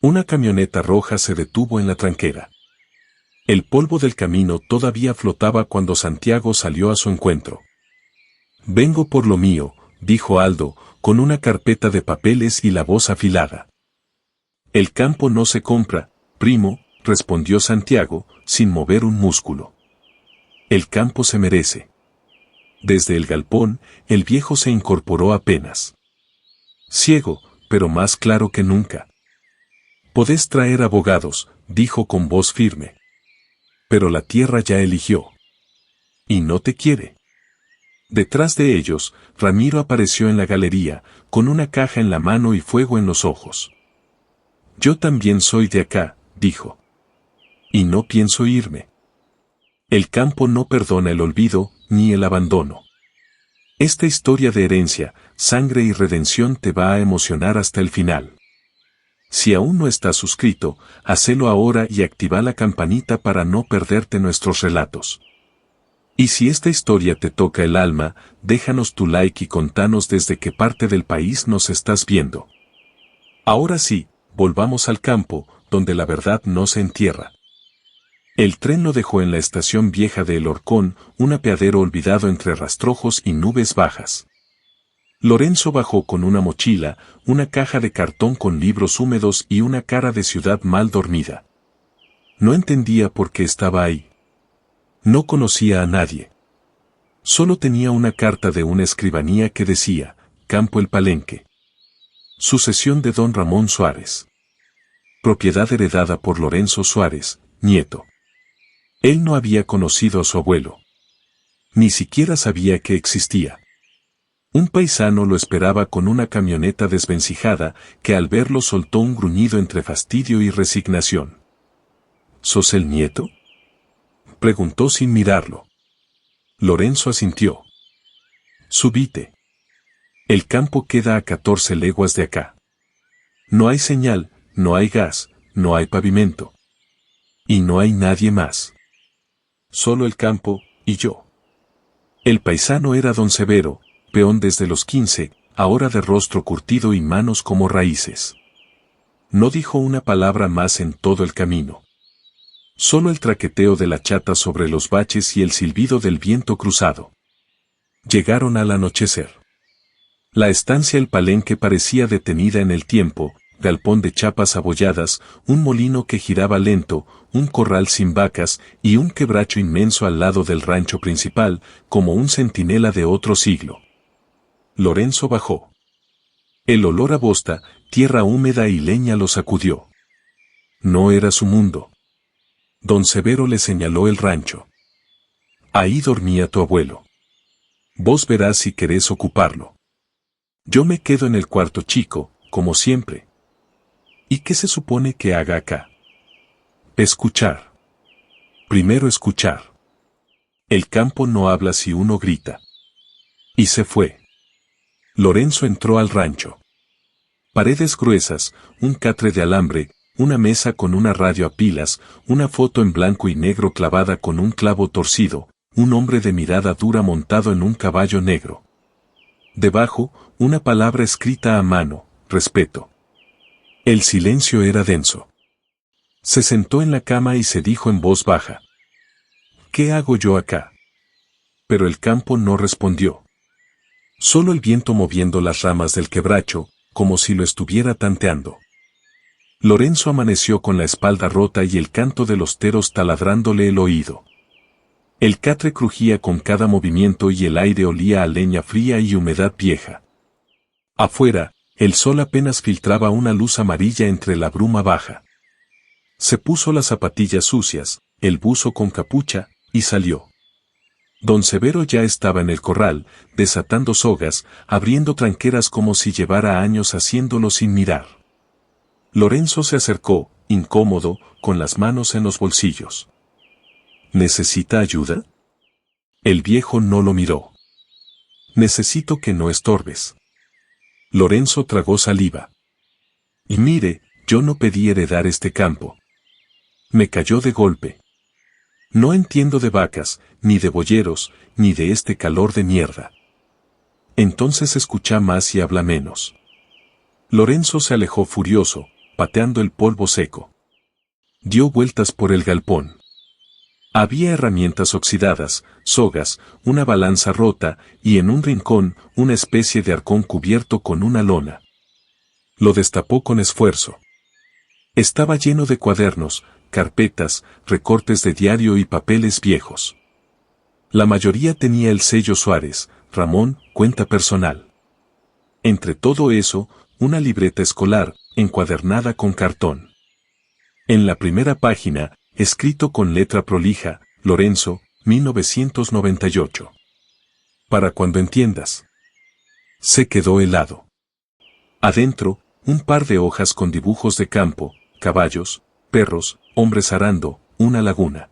Una camioneta roja se detuvo en la tranquera. El polvo del camino todavía flotaba cuando Santiago salió a su encuentro. «Vengo por lo mío», dijo Aldo, con una carpeta de papeles y la voz afilada. «El campo no se compra, primo», respondió Santiago, sin mover un músculo. «El campo se merece». Desde el galpón, el viejo se incorporó apenas. Ciego, pero más claro que nunca. «Podés traer abogados», dijo con voz firme. «Pero la tierra ya eligió. Y no te quiere». Detrás de ellos, Ramiro apareció en la galería, con una caja en la mano y fuego en los ojos. «Yo también soy de acá», dijo. «Y no pienso irme». El campo no perdona el olvido, ni el abandono. Esta historia de herencia, sangre y redención te va a emocionar hasta el final. Si aún no estás suscrito, hacelo ahora y activa la campanita para no perderte nuestros relatos. Y si esta historia te toca el alma, déjanos tu like y contanos desde qué parte del país nos estás viendo. Ahora sí, volvamos al campo, donde la verdad no se entierra. El tren lo dejó en la estación vieja de El Horcón, un apeadero olvidado entre rastrojos y nubes bajas. Lorenzo bajó con una mochila, una caja de cartón con libros húmedos y una cara de ciudad mal dormida. No entendía por qué estaba ahí. No conocía a nadie. Solo tenía una carta de una escribanía que decía, Campo El Palenque. Sucesión de don Ramón Suárez. Propiedad heredada por Lorenzo Suárez, nieto. Él no había conocido a su abuelo. Ni siquiera sabía que existía. Un paisano lo esperaba con una camioneta desvencijada que al verlo soltó un gruñido entre fastidio y resignación. ¿Sos el nieto?, preguntó sin mirarlo. Lorenzo asintió. Subite. El campo queda a 14 leguas de acá. No hay señal, no hay gas, no hay pavimento. Y no hay nadie más. Solo el campo, y yo. El paisano era don Severo, peón desde los 15, ahora de rostro curtido y manos como raíces. No dijo una palabra más en todo el camino. Solo el traqueteo de la chata sobre los baches y el silbido del viento cruzado. Llegaron al anochecer. La estancia El Palenque parecía detenida en el tiempo, galpón de chapas abolladas, un molino que giraba lento, un corral sin vacas y un quebracho inmenso al lado del rancho principal, como un centinela de otro siglo. Lorenzo bajó. El olor a bosta, tierra húmeda y leña lo sacudió. No era su mundo. Don Severo le señaló el rancho. Ahí dormía tu abuelo. Vos verás si querés ocuparlo. Yo me quedo en el cuarto chico, como siempre. ¿Y qué se supone que haga acá? Escuchar. Primero escuchar. El campo no habla si uno grita. Y se fue. Lorenzo entró al rancho. Paredes gruesas, un catre de alambre, una mesa con una radio a pilas, una foto en blanco y negro clavada con un clavo torcido, un hombre de mirada dura montado en un caballo negro. Debajo, una palabra escrita a mano, respeto. El silencio era denso. Se sentó en la cama y se dijo en voz baja. ¿Qué hago yo acá? Pero el campo no respondió. Solo el viento moviendo las ramas del quebracho, como si lo estuviera tanteando. Lorenzo amaneció con la espalda rota y el canto de los teros taladrándole el oído. El catre crujía con cada movimiento y el aire olía a leña fría y humedad vieja. Afuera, el sol apenas filtraba una luz amarilla entre la bruma baja. Se puso las zapatillas sucias, el buzo con capucha, y salió. Don Severo ya estaba en el corral, desatando sogas, abriendo tranqueras como si llevara años haciéndolo sin mirar. Lorenzo se acercó, incómodo, con las manos en los bolsillos. ¿Necesita ayuda? El viejo no lo miró. Necesito que no estorbes. Lorenzo tragó saliva. Y mire, yo no pedí heredar este campo. Me cayó de golpe. No entiendo de vacas, ni de boyeros, ni de este calor de mierda. Entonces escucha más y habla menos. Lorenzo se alejó furioso, pateando el polvo seco. Dio vueltas por el galpón. Había herramientas oxidadas, sogas, una balanza rota, y en un rincón, una especie de arcón cubierto con una lona. Lo destapó con esfuerzo. Estaba lleno de cuadernos, carpetas, recortes de diario y papeles viejos. La mayoría tenía el sello Suárez, Ramón, cuenta personal. Entre todo eso, una libreta escolar, encuadernada con cartón. En la primera página, escrito con letra prolija, Lorenzo, 1998. Para cuando entiendas. Se quedó helado. Adentro, un par de hojas con dibujos de campo, caballos, perros, hombres arando, una laguna.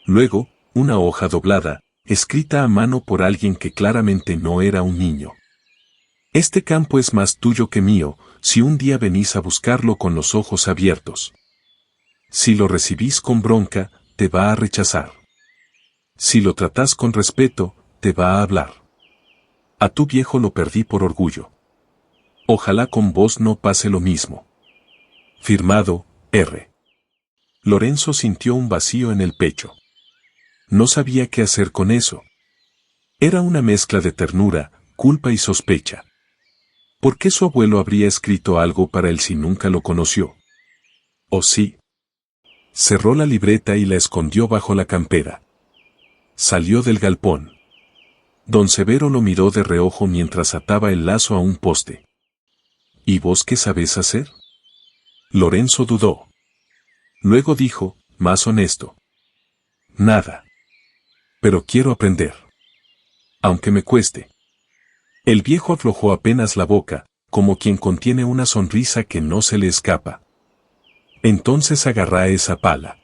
Luego, una hoja doblada, escrita a mano por alguien que claramente no era un niño. Este campo es más tuyo que mío, si un día venís a buscarlo con los ojos abiertos. Si lo recibís con bronca, te va a rechazar. Si lo tratás con respeto, te va a hablar. A tu viejo lo perdí por orgullo. Ojalá con vos no pase lo mismo. Firmado, R. Lorenzo sintió un vacío en el pecho. No sabía qué hacer con eso. Era una mezcla de ternura, culpa y sospecha. ¿Por qué su abuelo habría escrito algo para él si nunca lo conoció? ¿O sí? Cerró la libreta y la escondió bajo la campera. Salió del galpón. Don Severo lo miró de reojo mientras ataba el lazo a un poste. ¿Y vos qué sabés hacer? Lorenzo dudó. Luego dijo, más honesto. Nada. Pero quiero aprender. Aunque me cueste. El viejo aflojó apenas la boca, como quien contiene una sonrisa que no se le escapa. Entonces agarrá esa pala.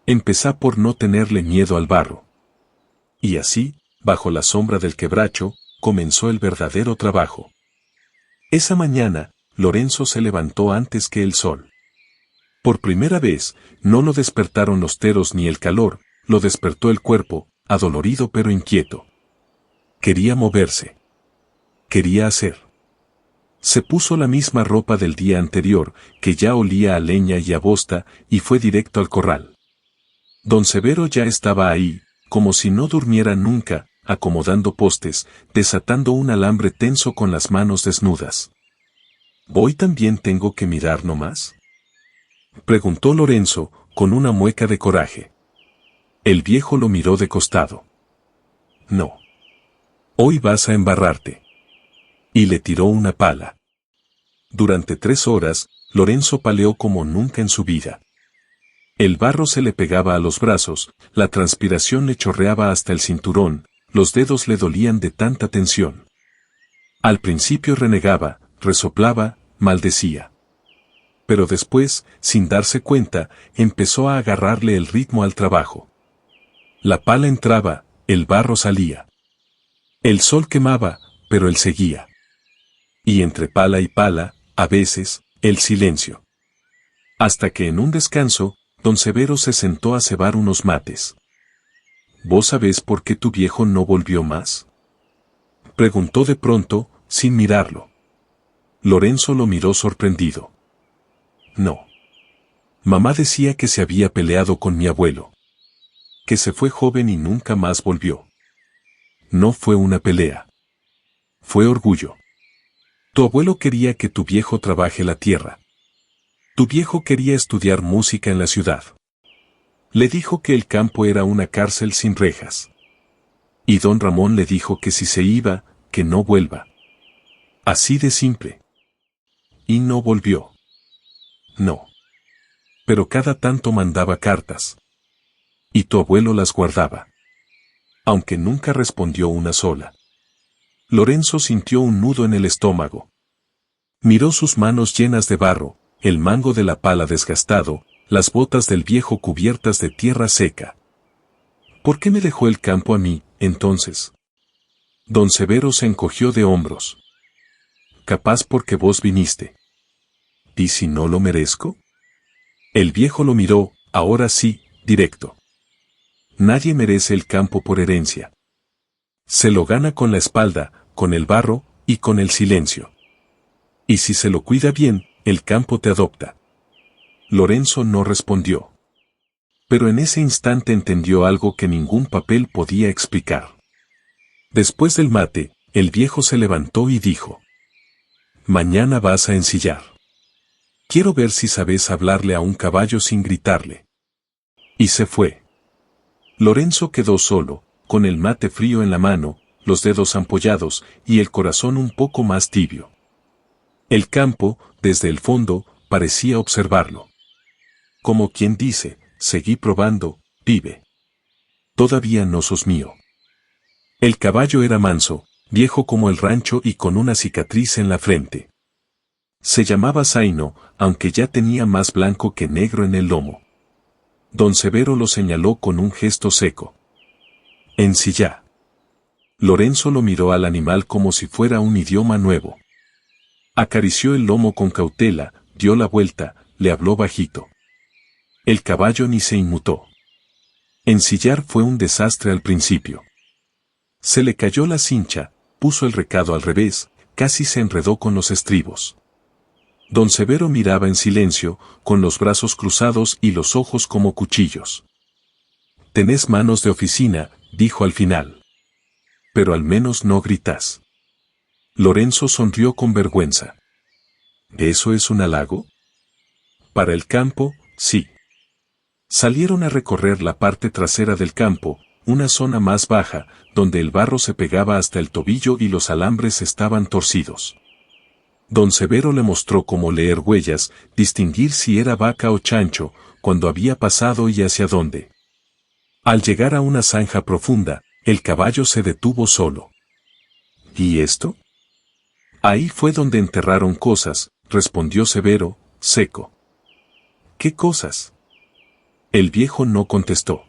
Empezá por no tenerle miedo al barro. Y así, bajo la sombra del quebracho, comenzó el verdadero trabajo. Esa mañana, Lorenzo se levantó antes que el sol. Por primera vez, no lo despertaron los teros ni el calor, lo despertó el cuerpo, adolorido pero inquieto. Quería moverse. Quería hacer. Se puso la misma ropa del día anterior, que ya olía a leña y a bosta, y fue directo al corral. Don Severo ya estaba ahí, como si no durmiera nunca, acomodando postes, desatando un alambre tenso con las manos desnudas. ¿Voy también tengo que mirar nomás? Preguntó Lorenzo, con una mueca de coraje. El viejo lo miró de costado. No. Hoy vas a embarrarte. Y le tiró una pala. Durante 3 horas, Lorenzo paleó como nunca en su vida. El barro se le pegaba a los brazos, la transpiración le chorreaba hasta el cinturón, los dedos le dolían de tanta tensión. Al principio renegaba, resoplaba, maldecía. Pero después, sin darse cuenta, empezó a agarrarle el ritmo al trabajo. La pala entraba, el barro salía. El sol quemaba, pero él seguía. Y entre pala y pala, a veces, el silencio. Hasta que en un descanso, don Severo se sentó a cebar unos mates. ¿Vos sabés por qué tu viejo no volvió más? Preguntó de pronto, sin mirarlo. Lorenzo lo miró sorprendido. No. Mamá decía que se había peleado con mi abuelo. Que se fue joven y nunca más volvió. No fue una pelea. Fue orgullo. Tu abuelo quería que tu viejo trabaje la tierra. Tu viejo quería estudiar música en la ciudad. Le dijo que el campo era una cárcel sin rejas. Y don Ramón le dijo que si se iba, que no vuelva. Así de simple. Y no volvió. No. Pero cada tanto mandaba cartas. Y tu abuelo las guardaba. Aunque nunca respondió una sola. Lorenzo sintió un nudo en el estómago. Miró sus manos llenas de barro, el mango de la pala desgastado, las botas del viejo cubiertas de tierra seca. ¿Por qué me dejó el campo a mí, entonces? Don Severo se encogió de hombros. Capaz porque vos viniste. ¿Y si no lo merezco? El viejo lo miró, ahora sí, directo. Nadie merece el campo por herencia. Se lo gana con la espalda, con el barro, y con el silencio. Y si se lo cuida bien, el campo te adopta. Lorenzo no respondió. Pero en ese instante entendió algo que ningún papel podía explicar. Después del mate, el viejo se levantó y dijo: mañana vas a ensillar. Quiero ver si sabes hablarle a un caballo sin gritarle. Y se fue. Lorenzo quedó solo, con el mate frío en la mano, los dedos ampollados y el corazón un poco más tibio. El campo, desde el fondo, parecía observarlo. Como quien dice: seguí probando, pibe. Todavía no sos mío. El caballo era manso, viejo como el rancho y con una cicatriz en la frente. Se llamaba Zaino, aunque ya tenía más blanco que negro en el lomo. Don Severo lo señaló con un gesto seco. Ensillá. Lorenzo lo miró al animal como si fuera un idioma nuevo. Acarició el lomo con cautela, dio la vuelta, le habló bajito. El caballo ni se inmutó. Ensillar fue un desastre al principio. Se le cayó la cincha, puso el recado al revés, casi se enredó con los estribos. Don Severo miraba en silencio, con los brazos cruzados y los ojos como cuchillos. Tenés manos de oficina, dijo al final. Pero al menos no gritás. Lorenzo sonrió con vergüenza. ¿Eso es un halago? Para el campo, sí. Salieron a recorrer la parte trasera del campo, una zona más baja, donde el barro se pegaba hasta el tobillo y los alambres estaban torcidos. Don Severo le mostró cómo leer huellas, distinguir si era vaca o chancho, cuando había pasado y hacia dónde. Al llegar a una zanja profunda, el caballo se detuvo solo. ¿Y esto? Ahí fue donde enterraron cosas, respondió Severo, seco. ¿Qué cosas? El viejo no contestó.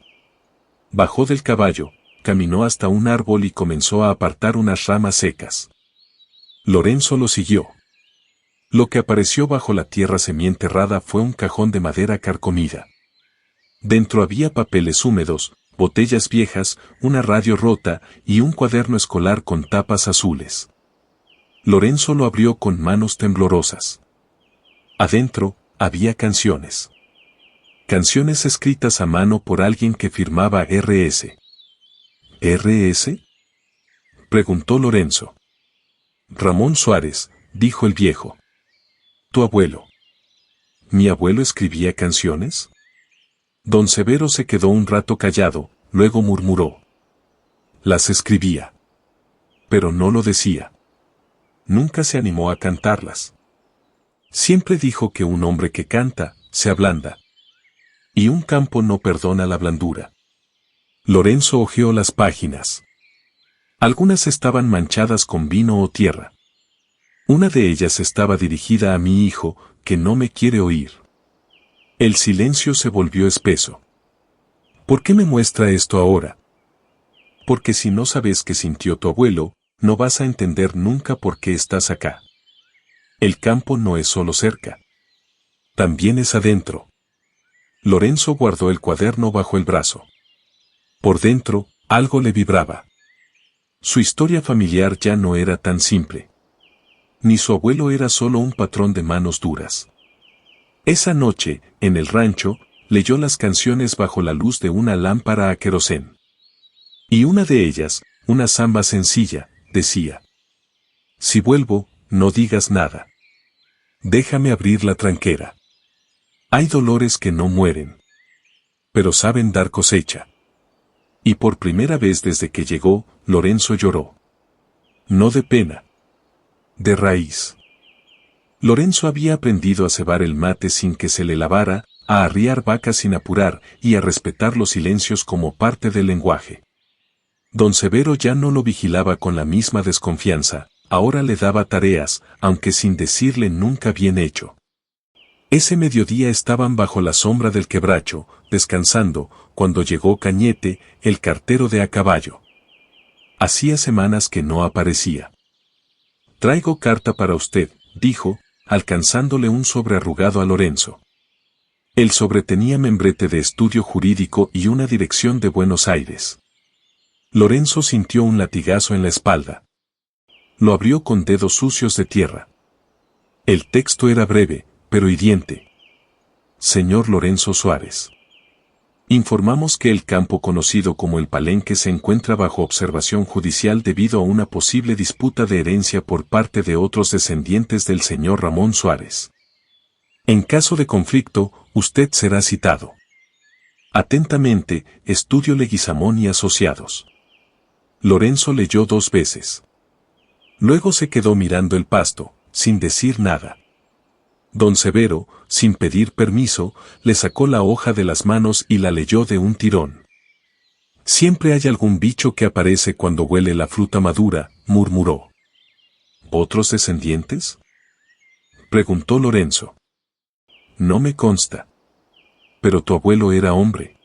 Bajó del caballo, caminó hasta un árbol y comenzó a apartar unas ramas secas. Lorenzo lo siguió. Lo que apareció bajo la tierra semienterrada fue un cajón de madera carcomida. Dentro había papeles húmedos, botellas viejas, una radio rota y un cuaderno escolar con tapas azules. Lorenzo lo abrió con manos temblorosas. Adentro, había canciones. Canciones escritas a mano por alguien que firmaba R.S. ¿R.S.? Preguntó Lorenzo. Ramón Suárez, dijo el viejo. ¿Tu abuelo? ¿Mi abuelo escribía canciones? Don Severo se quedó un rato callado, luego murmuró. Las escribía. Pero no lo decía. Nunca se animó a cantarlas. Siempre dijo que un hombre que canta, se ablanda. Y un campo no perdona la blandura. Lorenzo hojeó las páginas. Algunas estaban manchadas con vino o tierra. Una de ellas estaba dirigida a mi hijo, que no me quiere oír. El silencio se volvió espeso. ¿Por qué me muestra esto ahora? Porque si no sabes qué sintió tu abuelo, no vas a entender nunca por qué estás acá. El campo no es solo cerca. También es adentro. Lorenzo guardó el cuaderno bajo el brazo. Por dentro, algo le vibraba. Su historia familiar ya no era tan simple. Ni su abuelo era solo un patrón de manos duras. Esa noche, en el rancho, leyó las canciones bajo la luz de una lámpara a querosén. Y una de ellas, una samba sencilla, decía: si vuelvo, no digas nada. Déjame abrir la tranquera. Hay dolores que no mueren, pero saben dar cosecha. Y por primera vez desde que llegó, Lorenzo lloró. No de pena. De raíz. Lorenzo había aprendido a cebar el mate sin que se le lavara, a arriar vacas sin apurar y a respetar los silencios como parte del lenguaje. Don Severo ya no lo vigilaba con la misma desconfianza, ahora le daba tareas, aunque sin decirle nunca bien hecho. Ese mediodía estaban bajo la sombra del quebracho, descansando, cuando llegó Cañete, el cartero de a caballo. Hacía semanas que no aparecía. Traigo carta para usted, dijo, alcanzándole un sobre arrugado a Lorenzo. El sobre tenía membrete de estudio jurídico y una dirección de Buenos Aires. Lorenzo sintió un latigazo en la espalda. Lo abrió con dedos sucios de tierra. El texto era breve, pero hiriente. Señor Lorenzo Suárez. Informamos que el campo conocido como el Palenque se encuentra bajo observación judicial debido a una posible disputa de herencia por parte de otros descendientes del señor Ramón Suárez. En caso de conflicto, usted será citado. Atentamente, Estudio Leguizamón y Asociados. Lorenzo leyó 2 veces. Luego se quedó mirando el pasto, sin decir nada. Don Severo, sin pedir permiso, le sacó la hoja de las manos y la leyó de un tirón. Siempre hay algún bicho que aparece cuando huele la fruta madura, murmuró. ¿Otros descendientes? Preguntó Lorenzo. No me consta. Pero tu abuelo era hombre.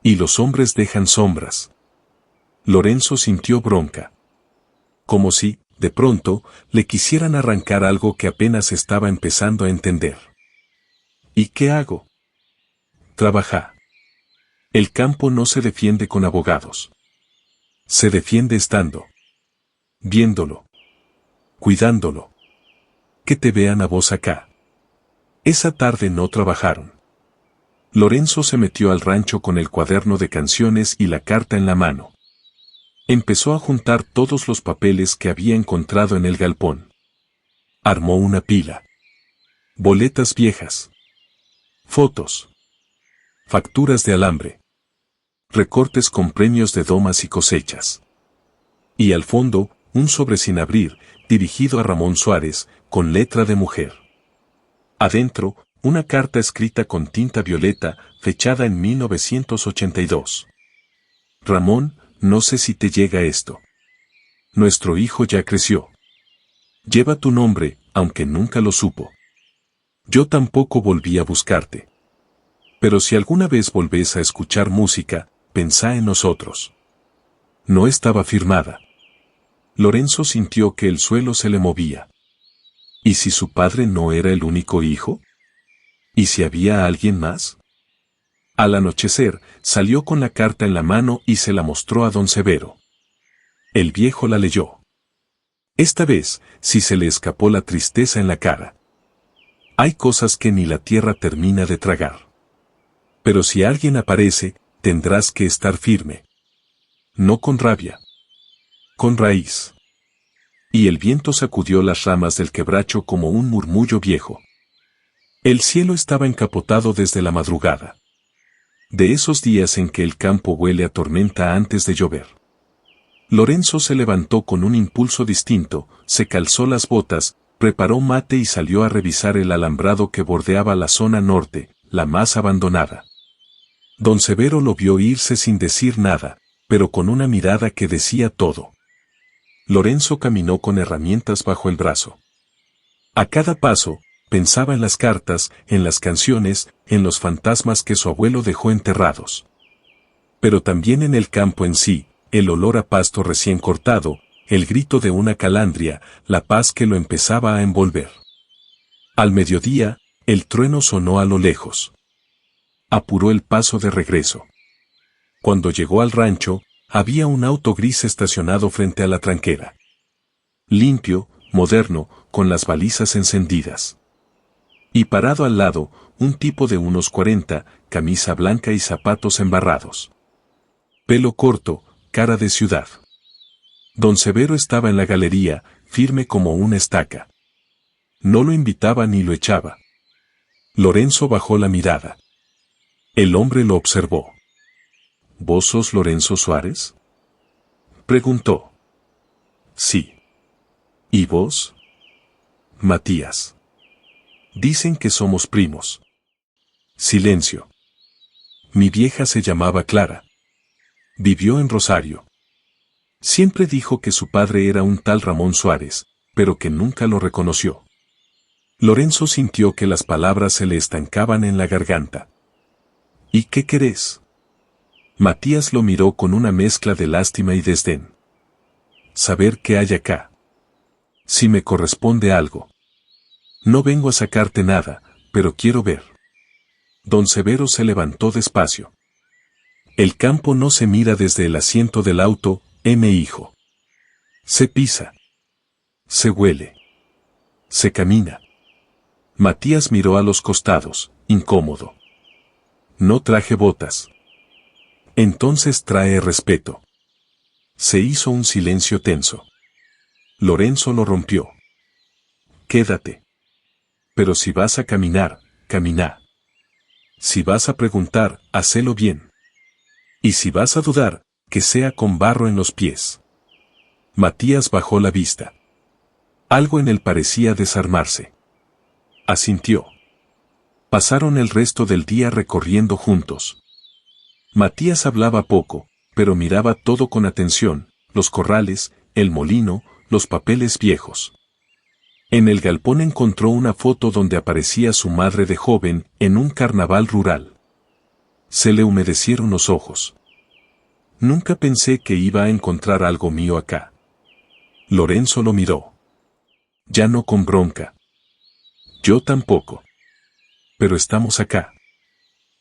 Y los hombres dejan sombras. Lorenzo sintió bronca. Como si, de pronto, le quisieran arrancar algo que apenas estaba empezando a entender. ¿Y qué hago? Trabaja. El campo no se defiende con abogados. Se defiende estando. Viéndolo. Cuidándolo. Que te vean a vos acá. Esa tarde no trabajaron. Lorenzo se metió al rancho con el cuaderno de canciones y la carta en la mano. Empezó a juntar todos los papeles que había encontrado en el galpón. Armó una pila. Boletas viejas. Fotos. Facturas de alambre. Recortes con premios de domas y cosechas. Y al fondo, un sobre sin abrir, dirigido a Ramón Suárez, con letra de mujer. Adentro, una carta escrita con tinta violeta, fechada en 1982. Ramón, no sé si te llega esto. Nuestro hijo ya creció. Lleva tu nombre, aunque nunca lo supo. Yo tampoco volví a buscarte. Pero si alguna vez volvés a escuchar música, pensá en nosotros. No estaba firmada. Lorenzo sintió que el suelo se le movía. ¿Y si su padre no era el único hijo? ¿Y si había alguien más? Al anochecer, salió con la carta en la mano y se la mostró a don Severo. El viejo la leyó. Esta vez, sí se le escapó la tristeza en la cara. Hay cosas que ni la tierra termina de tragar. Pero si alguien aparece, tendrás que estar firme. No con rabia. Con raíz. Y el viento sacudió las ramas del quebracho como un murmullo viejo. El cielo estaba encapotado desde la madrugada. De esos días en que el campo huele a tormenta antes de llover. Lorenzo se levantó con un impulso distinto, se calzó las botas, preparó mate y salió a revisar el alambrado que bordeaba la zona norte, la más abandonada. Don Severo lo vio irse sin decir nada, pero con una mirada que decía todo. Lorenzo caminó con herramientas bajo el brazo. A cada paso, pensaba en las cartas, en las canciones, en los fantasmas que su abuelo dejó enterrados. Pero también en el campo en sí, el olor a pasto recién cortado, el grito de una calandria, la paz que lo empezaba a envolver. Al mediodía, el trueno sonó a lo lejos. Apuró el paso de regreso. Cuando llegó al rancho, había un auto gris estacionado frente a la tranquera. Limpio, moderno, con las balizas encendidas. Y parado al lado, un tipo de unos 40, camisa blanca y zapatos embarrados. Pelo corto, cara de ciudad. Don Severo estaba en la galería, firme como una estaca. No lo invitaba ni lo echaba. Lorenzo bajó la mirada. El hombre lo observó. ¿Vos sos Lorenzo Suárez? Preguntó. Sí. ¿Y vos? Matías. Dicen que somos primos. Silencio. Mi vieja se llamaba Clara. Vivió en Rosario. Siempre dijo que su padre era un tal Ramón Suárez, pero que nunca lo reconoció. Lorenzo sintió que las palabras se le estancaban en la garganta. ¿Y qué querés? Matías lo miró con una mezcla de lástima y desdén. Saber qué hay acá. Si me corresponde algo. No vengo a sacarte nada, pero quiero ver. Don Severo se levantó despacio. El campo no se mira desde el asiento del auto, hijo. Se pisa. Se huele. Se camina. Matías miró a los costados, incómodo. No traje botas. Entonces trae respeto. Se hizo un silencio tenso. Lorenzo lo rompió. Quédate. Pero si vas a caminar, camina. Si vas a preguntar, hacelo bien. Y si vas a dudar, que sea con barro en los pies. Matías bajó la vista. Algo en él parecía desarmarse. Asintió. Pasaron el resto del día recorriendo juntos. Matías hablaba poco, pero miraba todo con atención, los corrales, el molino, los papeles viejos. En el galpón encontró una foto donde aparecía su madre de joven, en un carnaval rural. Se le humedecieron los ojos. Nunca pensé que iba a encontrar algo mío acá. Lorenzo lo miró. Ya no con bronca. Yo tampoco. Pero estamos acá.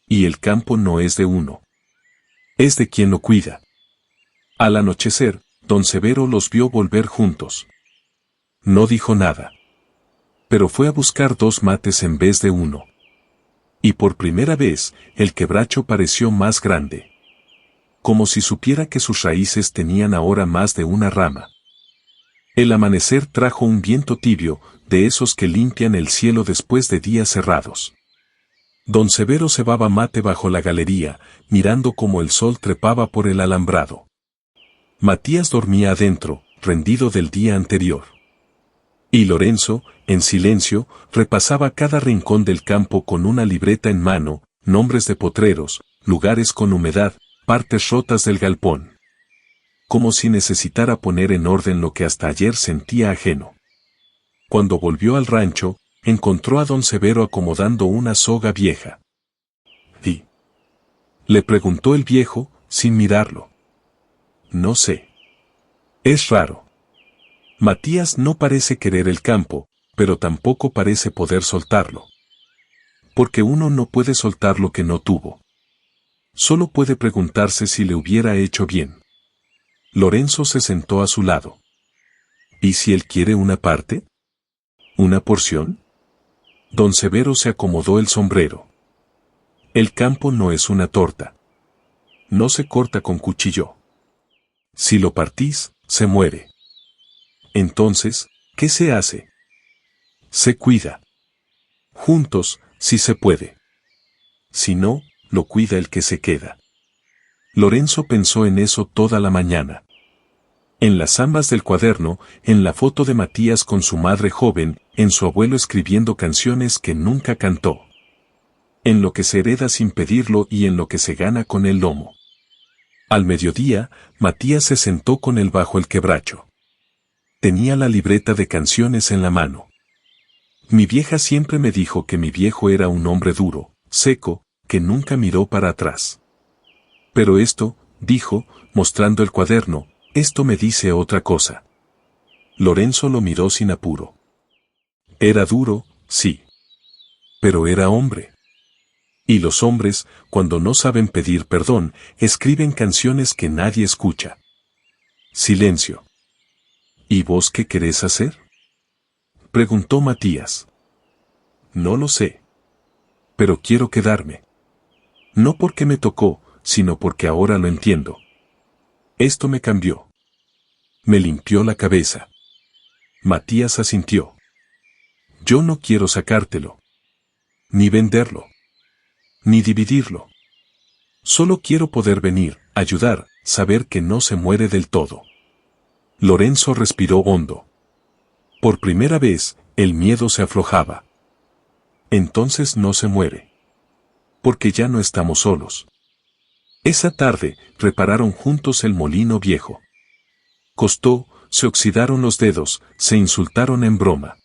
Y el campo no es de uno. Es de quien lo cuida. Al anochecer, don Severo los vio volver juntos. No dijo nada. Pero fue a buscar 2 mates en vez de uno. Y por primera vez, el quebracho pareció más grande. Como si supiera que sus raíces tenían ahora más de una rama. El amanecer trajo un viento tibio, de esos que limpian el cielo después de días cerrados. Don Severo cebaba mate bajo la galería, mirando cómo el sol trepaba por el alambrado. Matías dormía adentro, rendido del día anterior. Y Lorenzo, en silencio, repasaba cada rincón del campo con una libreta en mano, nombres de potreros, lugares con humedad, partes rotas del galpón. Como si necesitara poner en orden lo que hasta ayer sentía ajeno. Cuando volvió al rancho, encontró a don Severo acomodando una soga vieja. ¿Y? Le preguntó el viejo, sin mirarlo. No sé. Es raro. Matías no parece querer el campo, pero tampoco parece poder soltarlo. Porque uno no puede soltar lo que no tuvo. Solo puede preguntarse si le hubiera hecho bien. Lorenzo se sentó a su lado. ¿Y si él quiere una parte? ¿Una porción? Don Severo se acomodó el sombrero. El campo no es una torta. No se corta con cuchillo. Si lo partís, se muere. Entonces, ¿qué se hace? Se cuida. Juntos, si se puede. Si no, lo cuida el que se queda. Lorenzo pensó en eso toda la mañana. En las zambas del cuaderno, en la foto de Matías con su madre joven, en su abuelo escribiendo canciones que nunca cantó. En lo que se hereda sin pedirlo y en lo que se gana con el lomo. Al mediodía, Matías se sentó con él bajo el quebracho. Tenía la libreta de canciones en la mano. Mi vieja siempre me dijo que mi viejo era un hombre duro, seco, que nunca miró para atrás. Pero esto, dijo, mostrando el cuaderno, esto me dice otra cosa. Lorenzo lo miró sin apuro. Era duro, sí. Pero era hombre. Y los hombres, cuando no saben pedir perdón, escriben canciones que nadie escucha. Silencio. ¿Y vos qué querés hacer? Preguntó Matías. No lo sé. Pero quiero quedarme. No porque me tocó, sino porque ahora lo entiendo. Esto me cambió. Me limpió la cabeza. Matías asintió. Yo no quiero sacártelo. Ni venderlo. Ni dividirlo. Solo quiero poder venir, ayudar, saber que no se muere del todo. Lorenzo respiró hondo. Por primera vez, el miedo se aflojaba. Entonces no se muere. Porque ya no estamos solos. Esa tarde, repararon juntos el molino viejo. Costó, se oxidaron los dedos, se insultaron en broma.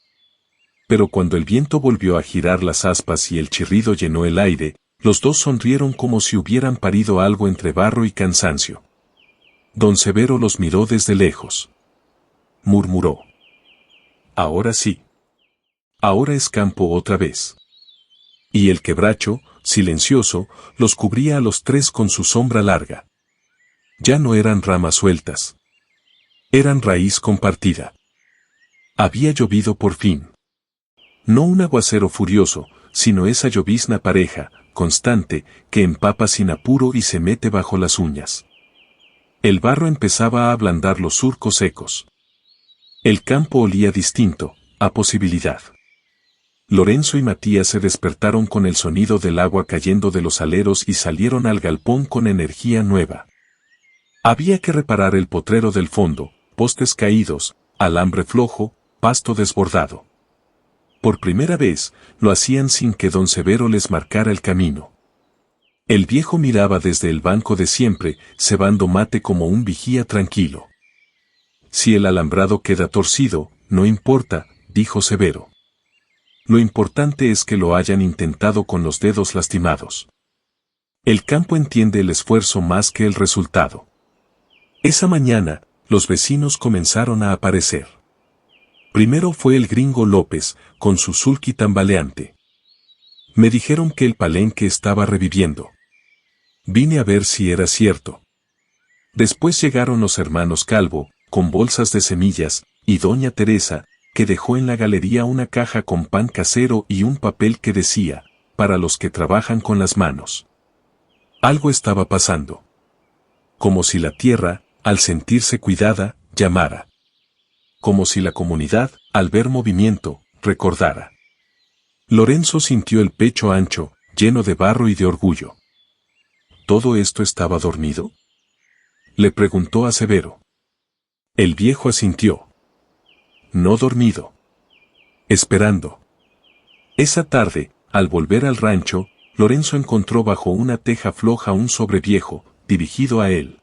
Pero cuando el viento volvió a girar las aspas y el chirrido llenó el aire, los dos sonrieron como si hubieran parido algo entre barro y cansancio. Don Severo los miró desde lejos. Murmuró. Ahora sí. Ahora es campo otra vez. Y el quebracho, silencioso, los cubría a los tres con su sombra larga. Ya no eran ramas sueltas. Eran raíz compartida. Había llovido por fin. No un aguacero furioso, sino esa llovizna pareja, constante, que empapa sin apuro y se mete bajo las uñas. El barro empezaba a ablandar los surcos secos. El campo olía distinto, a posibilidad. Lorenzo y Matías se despertaron con el sonido del agua cayendo de los aleros y salieron al galpón con energía nueva. Había que reparar el potrero del fondo, postes caídos, alambre flojo, pasto desbordado. Por primera vez, lo hacían sin que don Severo les marcara el camino. El viejo miraba desde el banco de siempre, cebando mate como un vigía tranquilo. Si el alambrado queda torcido, no importa, dijo Severo. Lo importante es que lo hayan intentado con los dedos lastimados. El campo entiende el esfuerzo más que el resultado. Esa mañana, los vecinos comenzaron a aparecer. Primero fue el gringo López, con su sulky tambaleante. Me dijeron que el palenque estaba reviviendo. Vine a ver si era cierto. Después llegaron los hermanos Calvo, con bolsas de semillas, y doña Teresa, que dejó en la galería una caja con pan casero y un papel que decía, para los que trabajan con las manos. Algo estaba pasando. Como si la tierra, al sentirse cuidada, llamara. Como si la comunidad, al ver movimiento, recordara. Lorenzo sintió el pecho ancho, lleno de barro y de orgullo. ¿Todo esto estaba dormido?, le preguntó a Severo. El viejo asintió. No dormido. Esperando. Esa tarde, al volver al rancho, Lorenzo encontró bajo una teja floja un sobre viejo, dirigido a él.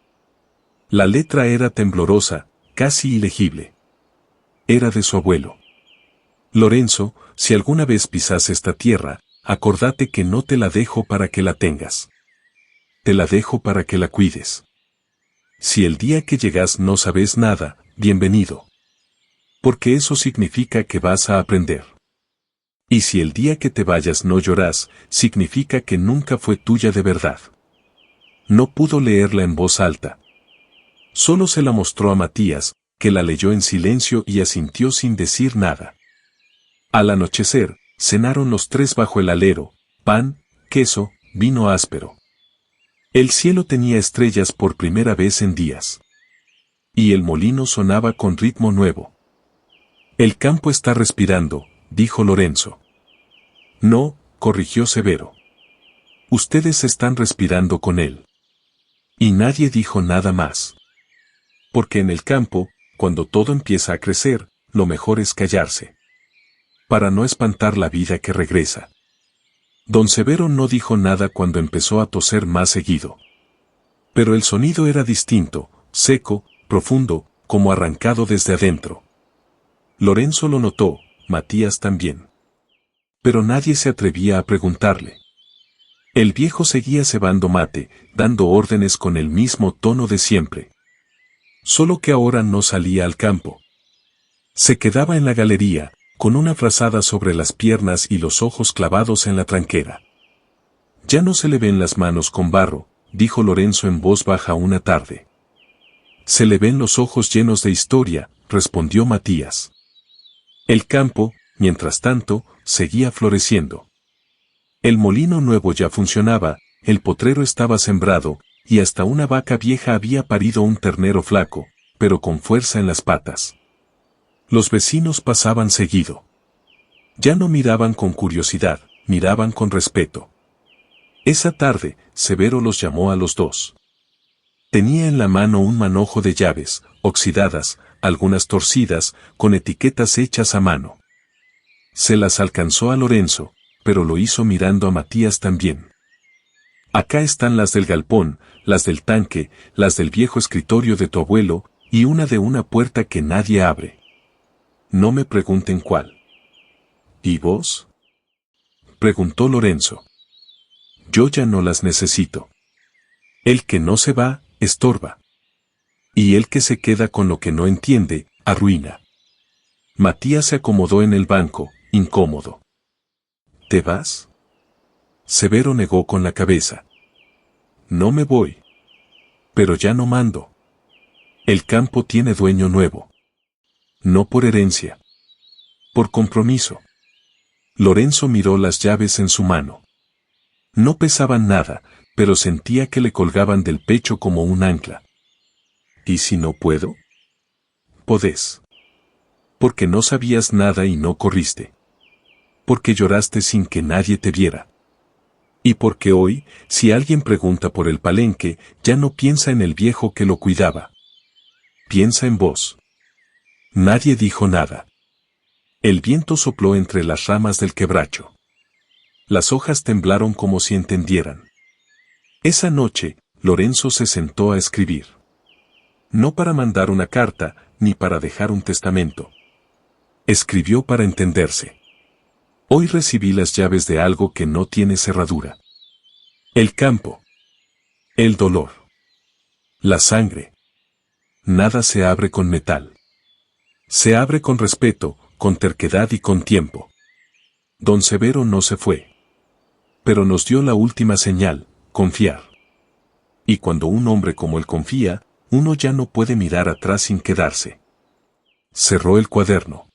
La letra era temblorosa, casi ilegible. Era de su abuelo. Lorenzo, si alguna vez pisas esta tierra, acordate que no te la dejo para que la tengas. Te la dejo para que la cuides. Si el día que llegas no sabes nada, bienvenido. Porque eso significa que vas a aprender. Y si el día que te vayas no lloras, significa que nunca fue tuya de verdad. No pudo leerla en voz alta. Solo se la mostró a Matías, que la leyó en silencio y asintió sin decir nada. Al anochecer, cenaron los tres bajo el alero, pan, queso, vino áspero. El cielo tenía estrellas por primera vez en días. Y el molino sonaba con ritmo nuevo. El campo está respirando, dijo Lorenzo. No, corrigió Severo. Ustedes están respirando con él. Y nadie dijo nada más. Porque en el campo, cuando todo empieza a crecer, lo mejor es callarse. Para no espantar la vida que regresa. Don Severo no dijo nada cuando empezó a toser más seguido. Pero el sonido era distinto, seco, profundo, como arrancado desde adentro. Lorenzo lo notó, Matías también. Pero nadie se atrevía a preguntarle. El viejo seguía cebando mate, dando órdenes con el mismo tono de siempre. Solo que ahora no salía al campo. Se quedaba en la galería, con una frazada sobre las piernas y los ojos clavados en la tranquera. Ya no se le ven las manos con barro, dijo Lorenzo en voz baja una tarde. Se le ven los ojos llenos de historia, respondió Matías. El campo, mientras tanto, seguía floreciendo. El molino nuevo ya funcionaba, el potrero estaba sembrado, y hasta una vaca vieja había parido un ternero flaco, pero con fuerza en las patas. Los vecinos pasaban seguido. Ya no miraban con curiosidad, miraban con respeto. Esa tarde, Severo los llamó a los dos. Tenía en la mano un manojo de llaves, oxidadas, algunas torcidas, con etiquetas hechas a mano. Se las alcanzó a Lorenzo, pero lo hizo mirando a Matías también. Acá están las del galpón, las del tanque, las del viejo escritorio de tu abuelo, y una de una puerta que nadie abre. No me pregunten cuál. ¿Y vos?, preguntó Lorenzo. Yo ya no las necesito. El que no se va, estorba. Y el que se queda con lo que no entiende, arruina. Matías se acomodó en el banco, incómodo. ¿Te vas? Severo negó con la cabeza. No me voy. Pero ya no mando. El campo tiene dueño nuevo. No por herencia. Por compromiso. Lorenzo miró las llaves en su mano. No pesaban nada, pero sentía que le colgaban del pecho como un ancla. ¿Y si no puedo? Podés. Porque no sabías nada y no corriste. Porque lloraste sin que nadie te viera. Y porque hoy, si alguien pregunta por el palenque, ya no piensa en el viejo que lo cuidaba. Piensa en vos. Nadie dijo nada. El viento sopló entre las ramas del quebracho. Las hojas temblaron como si entendieran. Esa noche, Lorenzo se sentó a escribir. No para mandar una carta, ni para dejar un testamento. Escribió para entenderse. Hoy recibí las llaves de algo que no tiene cerradura. El campo. El dolor. La sangre. Nada se abre con metal. Se abre con respeto, con terquedad y con tiempo. Don Severo no se fue. Pero nos dio la última señal, confiar. Y cuando un hombre como él confía, uno ya no puede mirar atrás sin quedarse. Cerró el cuaderno.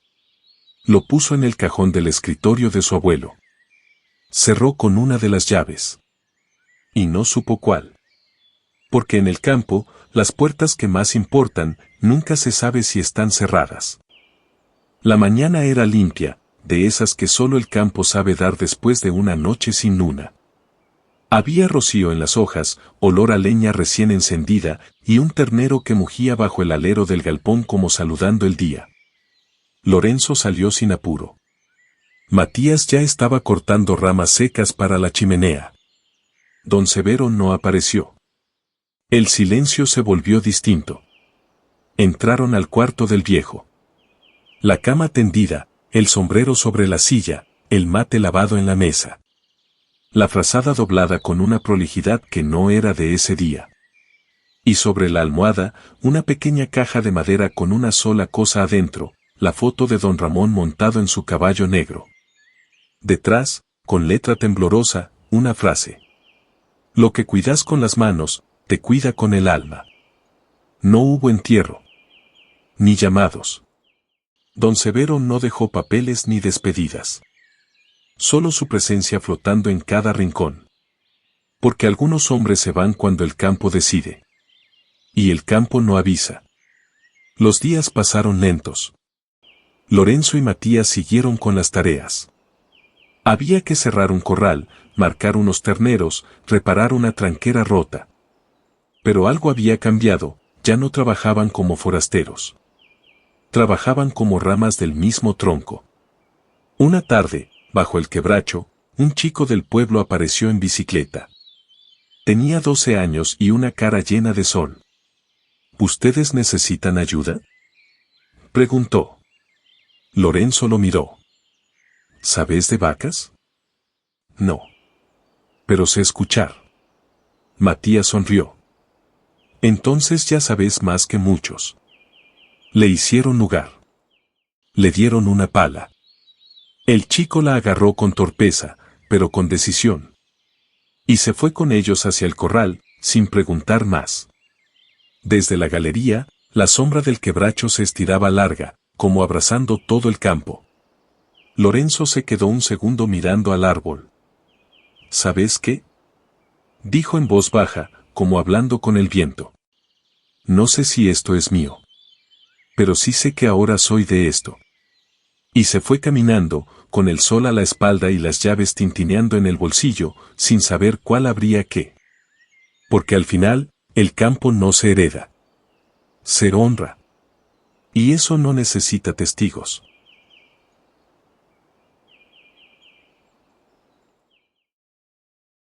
Lo puso en el cajón del escritorio de su abuelo. Cerró con una de las llaves. Y no supo cuál. Porque en el campo, las puertas que más importan, nunca se sabe si están cerradas. La mañana era limpia, de esas que solo el campo sabe dar después de una noche sin luna. Había rocío en las hojas, olor a leña recién encendida, y un ternero que mugía bajo el alero del galpón como saludando el día. Lorenzo salió sin apuro. Matías ya estaba cortando ramas secas para la chimenea. Don Severo no apareció. El silencio se volvió distinto. Entraron al cuarto del viejo. La cama tendida, el sombrero sobre la silla, el mate lavado en la mesa. La frazada doblada con una prolijidad que no era de ese día. Y sobre la almohada, una pequeña caja de madera con una sola cosa adentro, la foto de don Ramón montado en su caballo negro. Detrás, con letra temblorosa, una frase. Lo que cuidas con las manos, te cuida con el alma. No hubo entierro. Ni llamados. Don Severo no dejó papeles ni despedidas. Solo su presencia flotando en cada rincón. Porque algunos hombres se van cuando el campo decide. Y el campo no avisa. Los días pasaron lentos. Lorenzo y Matías siguieron con las tareas. Había que cerrar un corral, marcar unos terneros, reparar una tranquera rota. Pero algo había cambiado, ya no trabajaban como forasteros. Trabajaban como ramas del mismo tronco. Una tarde, bajo el quebracho, un chico del pueblo apareció en bicicleta. Tenía 12 años y una cara llena de sol. ¿Ustedes necesitan ayuda?, preguntó. Lorenzo lo miró. ¿Sabes de vacas? No. Pero sé escuchar. Matías sonrió. Entonces ya sabes más que muchos. Le hicieron lugar. Le dieron una pala. El chico la agarró con torpeza, pero con decisión. Y se fue con ellos hacia el corral, sin preguntar más. Desde la galería, la sombra del quebracho se estiraba larga, como abrazando todo el campo. Lorenzo se quedó un segundo mirando al árbol. ¿Sabes qué?, dijo en voz baja, como hablando con el viento. No sé si esto es mío. Pero sí sé que ahora soy de esto. Y se fue caminando, con el sol a la espalda y las llaves tintineando en el bolsillo, sin saber cuál habría que. Porque al final, el campo no se hereda. Se honra. Y eso no necesita testigos.